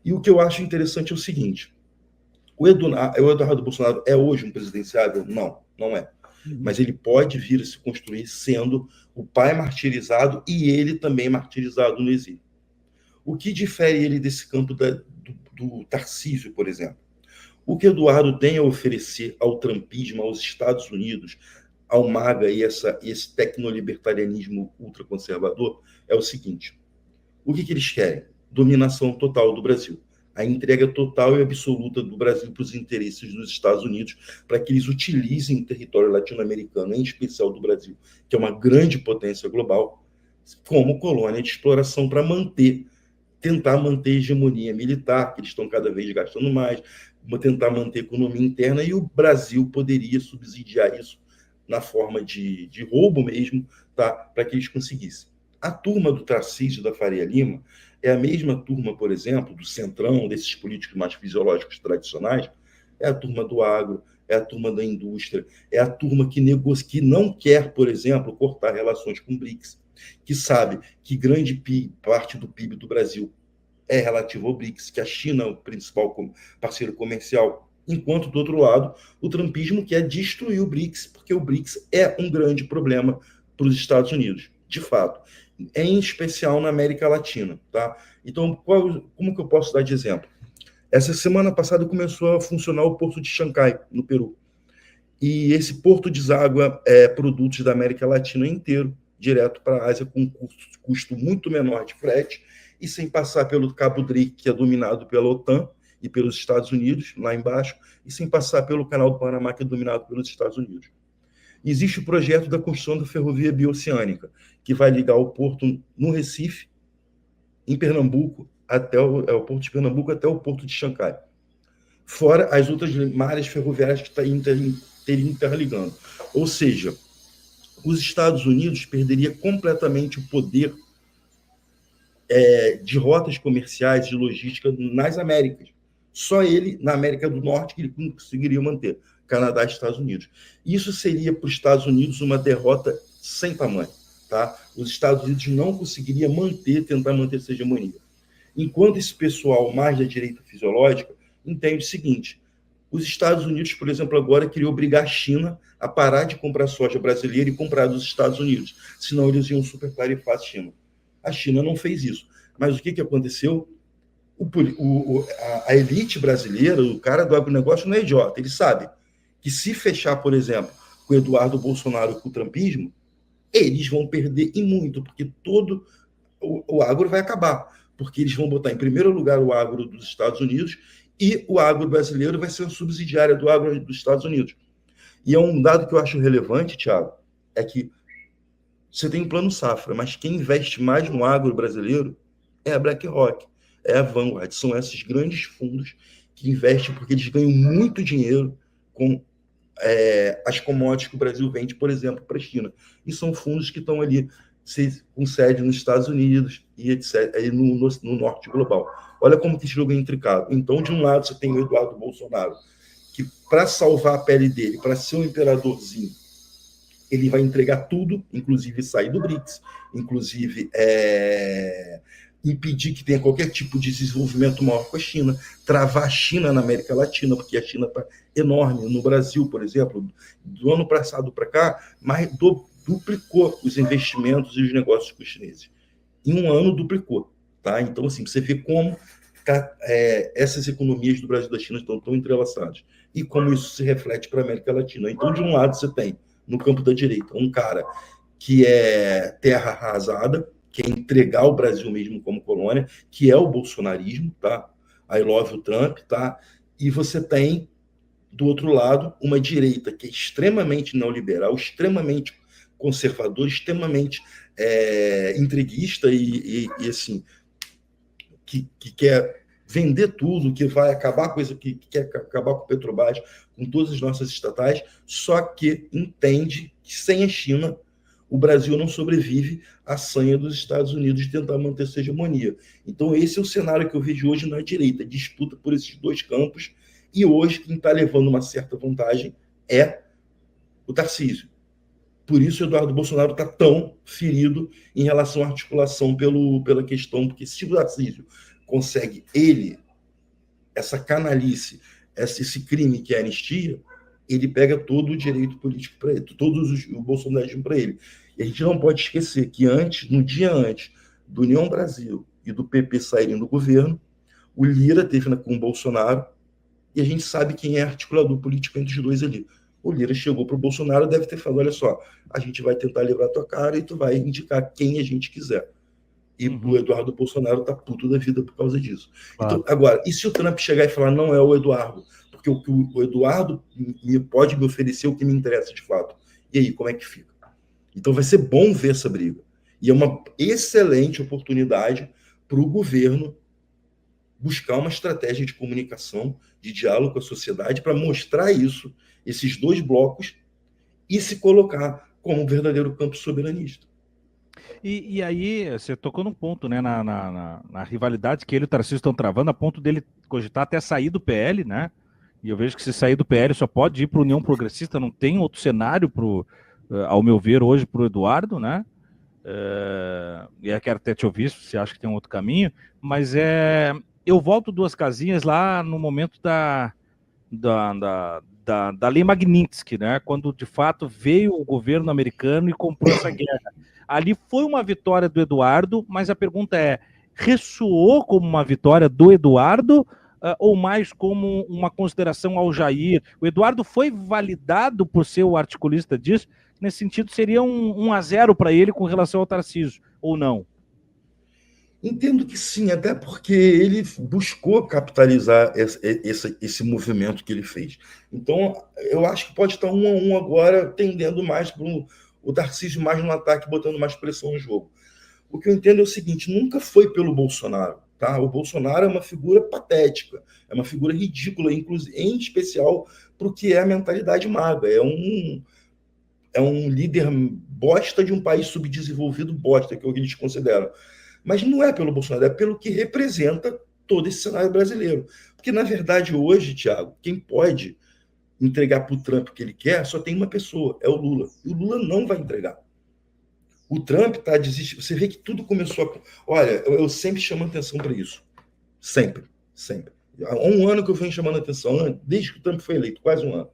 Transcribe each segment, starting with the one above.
E o que eu acho interessante é o seguinte: o Eduardo Bolsonaro é hoje um presidenciável? Não, não é. Mas ele pode vir a se construir sendo o pai martirizado e ele também martirizado no exílio. O que difere ele desse campo do Tarcísio, por exemplo? O que Eduardo tem a oferecer ao trumpismo, aos Estados Unidos, ao MAGA e esse tecnolibertarianismo ultraconservador é o seguinte: o que eles querem? Dominação total do Brasil. A entrega total e absoluta do Brasil para os interesses dos Estados Unidos, para que eles utilizem o território latino-americano, em especial do Brasil, que é uma grande potência global, como colônia de exploração para tentar manter a hegemonia militar, que eles estão cada vez gastando mais, tentar manter a economia interna, e o Brasil poderia subsidiar isso na forma de roubo mesmo, tá? Para que eles conseguissem. A turma do Tarcísio da Faria Lima é a mesma turma, por exemplo, do Centrão, desses políticos mais fisiológicos tradicionais, é a turma do agro, é a turma da indústria, é a turma que negocia, que não quer, por exemplo, cortar relações com o BRICS, que sabe que grande parte do PIB do Brasil é relativo ao BRICS, que a China é o principal parceiro comercial, enquanto, do outro lado, o trumpismo quer destruir o BRICS, porque o BRICS é um grande problema para os Estados Unidos, de fato, em especial na América Latina. Tá? Então, como que eu posso dar de exemplo? Essa semana passada começou a funcionar o porto de Xangai, no Peru. E esse porto deságua produtos da América Latina inteiro, direto para a Ásia, com um custo muito menor de frete, e sem passar pelo Cabo Drake, que é dominado pela OTAN e pelos Estados Unidos, lá embaixo, e sem passar pelo Canal do Panamá, que é dominado pelos Estados Unidos. Existe o projeto da construção da ferrovia bioceânica, que vai ligar o porto no Recife, em Pernambuco, até o porto de Pernambuco até o porto de Xangai. Fora as outras malhas ferroviárias que estão interligando. Ou seja, os Estados Unidos perderia completamente o poder de rotas comerciais, de logística nas Américas. Só ele, na América do Norte, que ele conseguiria manter. Canadá e Estados Unidos. Isso seria para os Estados Unidos uma derrota sem tamanho. Tá? Os Estados Unidos não conseguiria tentar manter essa hegemonia. Enquanto esse pessoal mais da direita fisiológica entende o seguinte: os Estados Unidos, por exemplo, agora queriam obrigar a China a parar de comprar soja brasileira e comprar dos Estados Unidos, senão eles iam supertarifar a China. A China não fez isso. Mas o que aconteceu? A elite brasileira, o cara do agronegócio não é idiota, ele sabe que se fechar, por exemplo, com o Eduardo Bolsonaro e com o trumpismo, eles vão perder e muito, porque todo o agro vai acabar, porque eles vão botar em primeiro lugar o agro dos Estados Unidos e o agro brasileiro vai ser uma subsidiária do agro dos Estados Unidos. E é um dado que eu acho relevante, Thiago, é que você tem um plano safra, mas quem investe mais no agro brasileiro é a BlackRock, é a Vanguard, são esses grandes fundos que investem porque eles ganham muito dinheiro com as commodities que o Brasil vende, por exemplo, para a China. E são fundos que estão ali com sede nos Estados Unidos e etc., aí no norte global. Olha como que esse jogo é intricado. Então, de um lado, você tem o Eduardo Bolsonaro, que para salvar a pele dele, para ser um imperadorzinho, ele vai entregar tudo, inclusive sair do BRICS, inclusive impedir que tenha qualquer tipo de desenvolvimento maior com a China, travar a China na América Latina, porque a China está enorme. No Brasil, por exemplo, do ano passado para cá, duplicou os investimentos e os negócios com os chineses. Em um ano, duplicou. Tá? Então, assim, você vê como essas economias do Brasil e da China estão tão entrelaçadas e como isso se reflete para a América Latina. Então, de um lado, você tem, no campo da direita, um cara que é terra arrasada, que é entregar o Brasil mesmo como colônia, que é o bolsonarismo, tá? I love o Trump, tá? E você tem, do outro lado, uma direita que é extremamente neoliberal, extremamente conservador, extremamente entreguista e assim, que quer vender tudo, que vai acabar com isso, que quer acabar com o Petrobras, com todas as nossas estatais, só que entende que sem a China o Brasil não sobrevive à sanha dos Estados Unidos de tentar manter sua hegemonia. Então, esse é o cenário que eu vejo hoje na direita, disputa por esses dois campos, e hoje quem está levando uma certa vantagem é o Tarcísio. Por isso o Eduardo Bolsonaro está tão ferido em relação à articulação pela questão, porque se o Tarcísio consegue ele essa canalice, esse crime que é a anistia, ele pega todo o direito político para ele, o bolsonarismo para ele. E a gente não pode esquecer que no dia antes do União Brasil e do PP saírem do governo, o Lira teve com o Bolsonaro, e a gente sabe quem é articulador político entre os dois ali. O Lira chegou para o Bolsonaro, deve ter falado, olha só, a gente vai tentar livrar tua cara e tu vai indicar quem a gente quiser. E o Eduardo Bolsonaro tá puto da vida por causa disso. Então, agora, e se o Trump chegar e falar, não é o Eduardo? Porque o Eduardo pode me oferecer o que me interessa de fato. E aí, como é que fica? Então vai ser bom ver essa briga. E é uma excelente oportunidade para o governo buscar uma estratégia de comunicação, de diálogo com a sociedade, para mostrar isso, esses dois blocos, e se colocar como um verdadeiro campo soberanista. E aí, você tocou num ponto, né, na rivalidade que ele e o Tarcísio estão travando, a ponto dele cogitar até sair do PL, né? E eu vejo que se sair do PL só pode ir para a União Progressista, não tem outro cenário, ao meu ver, hoje para o Eduardo, né? E eu quero até te ouvir se você acha que tem um outro caminho, mas eu volto 2 casinhas lá no momento da Lei Magnitsky, né? Quando de fato veio o governo americano e comprou essa guerra. Ali foi uma vitória do Eduardo, mas a pergunta é: ressoou como uma vitória do Eduardo ou mais como uma consideração ao Jair? O Eduardo foi validado por ser o articulista disso? Nesse sentido, seria um 1-0 para ele com relação ao Tarcísio, ou não? Entendo que sim, até porque ele buscou capitalizar esse movimento que ele fez. Então, eu acho que pode estar 1-1 agora, tendendo mais para o Tarcísio mais no ataque, botando mais pressão no jogo. O que eu entendo é o seguinte, nunca foi pelo Bolsonaro. Tá? O Bolsonaro é uma figura patética, é uma figura ridícula, inclusive, em especial para o que é a mentalidade maga. É um líder bosta de um país subdesenvolvido bosta, que é o que eles consideram. Mas não é pelo Bolsonaro, é pelo que representa todo esse cenário brasileiro. Porque, na verdade, hoje, Thiago, quem pode entregar para o Trump o que ele quer só tem uma pessoa, é o Lula. E o Lula não vai entregar. O Trump está desistindo. Você vê que tudo começou a... Olha, eu sempre chamo atenção para isso. Sempre, sempre. Há 1 ano que eu venho chamando atenção, desde que o Trump foi eleito, quase 1 ano.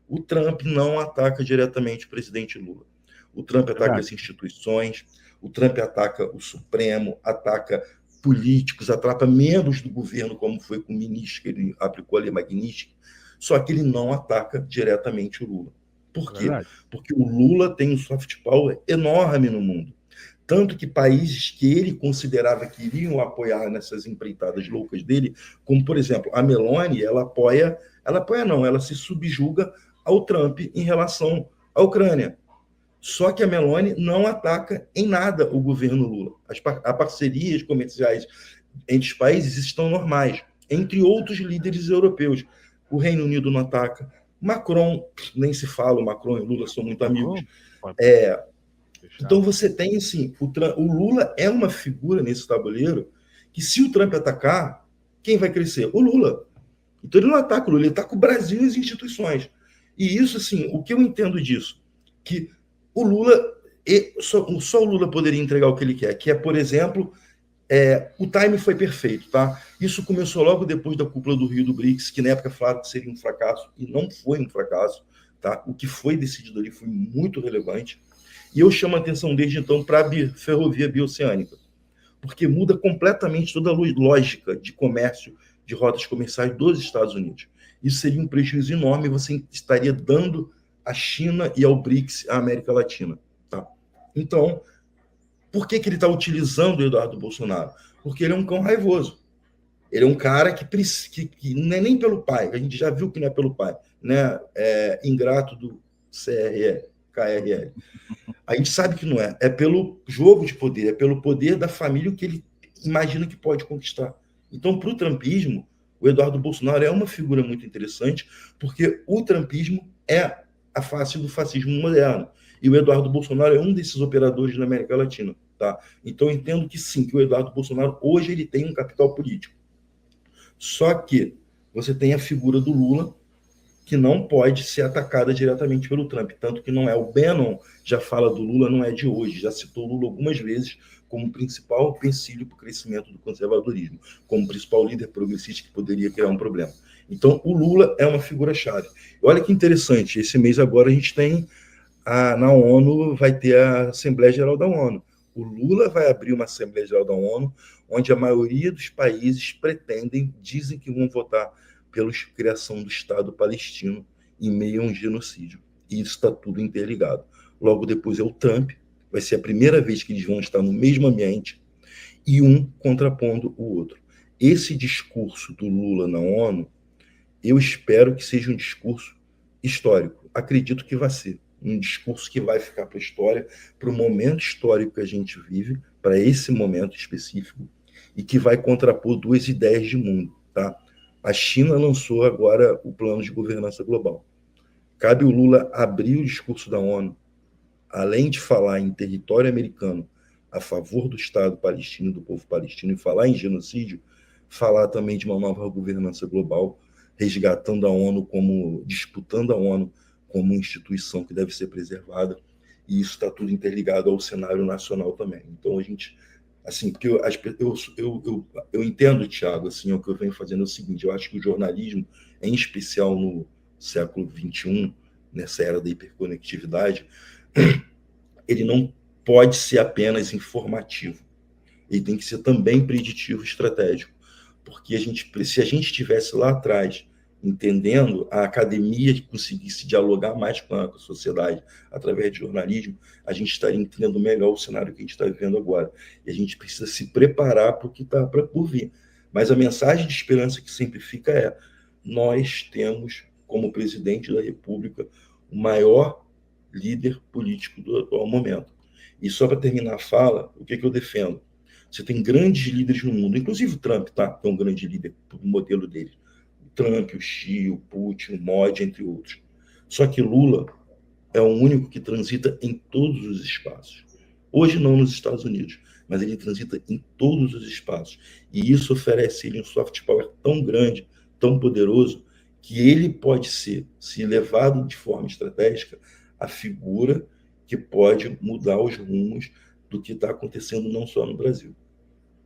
O Trump não ataca diretamente o presidente Lula. O Trump ataca as instituições, o Trump ataca o Supremo, ataca políticos, ataca membros do governo, como foi com o ministro, que ele aplicou a Lei Magnitsky, só que ele não ataca diretamente o Lula. Por quê? Porque o Lula tem um soft power enorme no mundo. Tanto que países que ele considerava que iriam apoiar nessas empreitadas loucas dele, como, por exemplo, a Meloni, ela se subjuga ao Trump em relação à Ucrânia. Só que a Meloni não ataca em nada o governo Lula. As parcerias comerciais entre os países estão normais, entre outros líderes europeus. O Reino Unido não ataca. Macron, nem se fala, o Macron e o Lula são muito amigos. Então você tem, assim, o Lula é uma figura nesse tabuleiro que, se o Trump atacar, quem vai crescer? O Lula. Então ele não ataca o Lula, ele ataca o Brasil e as instituições. E isso, assim, o que eu entendo disso? Que o Lula, só o Lula poderia entregar o que ele quer, que é, por exemplo, o time foi perfeito, tá? Isso começou logo depois da cúpula do Rio do BRICS, que na época falaram que seria um fracasso, e não foi um fracasso, tá? O que foi decidido ali foi muito relevante. E eu chamo a atenção desde então para a ferrovia bioceânica, porque muda completamente toda a lógica de comércio, de rotas comerciais dos Estados Unidos. Isso seria um prejuízo enorme, você estaria dando à China e ao BRICS a América Latina. Tá? Então, por que ele está utilizando o Eduardo Bolsonaro? Porque ele é um cão raivoso. Ele é um cara que não é nem pelo pai, a gente já viu que não é pelo pai, né? Ingrato do KRL. A gente sabe que não é. É pelo jogo de poder, é pelo poder da família que ele imagina que pode conquistar. Então, para o trumpismo, o Eduardo Bolsonaro é uma figura muito interessante, porque o trumpismo é a face do fascismo moderno. E o Eduardo Bolsonaro é um desses operadores na América Latina. Tá? Então, eu entendo que sim, que o Eduardo Bolsonaro, hoje, ele tem um capital político. Só que você tem a figura do Lula, que não pode ser atacada diretamente pelo Trump. Tanto que não é. O Bannon já fala do Lula, não é de hoje, já citou o Lula algumas vezes como principal empecilho para o crescimento do conservadorismo, como principal líder progressista que poderia criar um problema. Então, o Lula é uma figura-chave. Olha que interessante, esse mês agora a gente tem, na ONU, vai ter a Assembleia Geral da ONU. O Lula vai abrir uma Assembleia Geral da ONU, onde a maioria dos países dizem que vão votar pela criação do Estado palestino em meio a um genocídio. E isso está tudo interligado. Logo depois é o Trump, vai ser a primeira vez que eles vão estar no mesmo ambiente e um contrapondo o outro. Esse discurso do Lula na ONU, eu espero que seja um discurso histórico. Acredito que vai ser um discurso que vai ficar para a história, para o momento histórico que a gente vive, para esse momento específico, e que vai contrapor duas ideias de mundo. Tá? A China lançou agora o plano de governança global. Cabe o Lula abrir o discurso da ONU, além de falar em território americano a favor do Estado palestino, do povo palestino, e falar em genocídio, falar também de uma nova governança global, resgatando a ONU disputando a ONU como instituição que deve ser preservada, e isso está tudo interligado ao cenário nacional também. Então, a gente, assim, porque eu entendo, Thiago, assim, o que eu venho fazendo é o seguinte, eu acho que o jornalismo, em especial no século XXI, nessa era da hiperconectividade, ele não pode ser apenas informativo, ele tem que ser também preditivo, estratégico, porque se a gente estivesse lá atrás entendendo, a academia que conseguisse dialogar mais com a sociedade através de jornalismo, a gente estaria entendendo melhor o cenário que a gente está vivendo agora. E a gente precisa se preparar para o que está por vir. Mas a mensagem de esperança que sempre fica é: nós temos, como presidente da República, o maior líder político do atual momento. E só para terminar a fala, o que eu defendo? Você tem grandes líderes no mundo, inclusive o Trump, tá? Que é um grande líder, o modelo dele. Trump, o Xi, o Putin, o Modi, entre outros. Só que Lula é o único que transita em todos os espaços. Hoje não nos Estados Unidos, mas ele transita em todos os espaços. E isso oferece a ele um soft power tão grande, tão poderoso, que ele pode ser, se levado de forma estratégica, a figura que pode mudar os rumos do que está acontecendo não só no Brasil,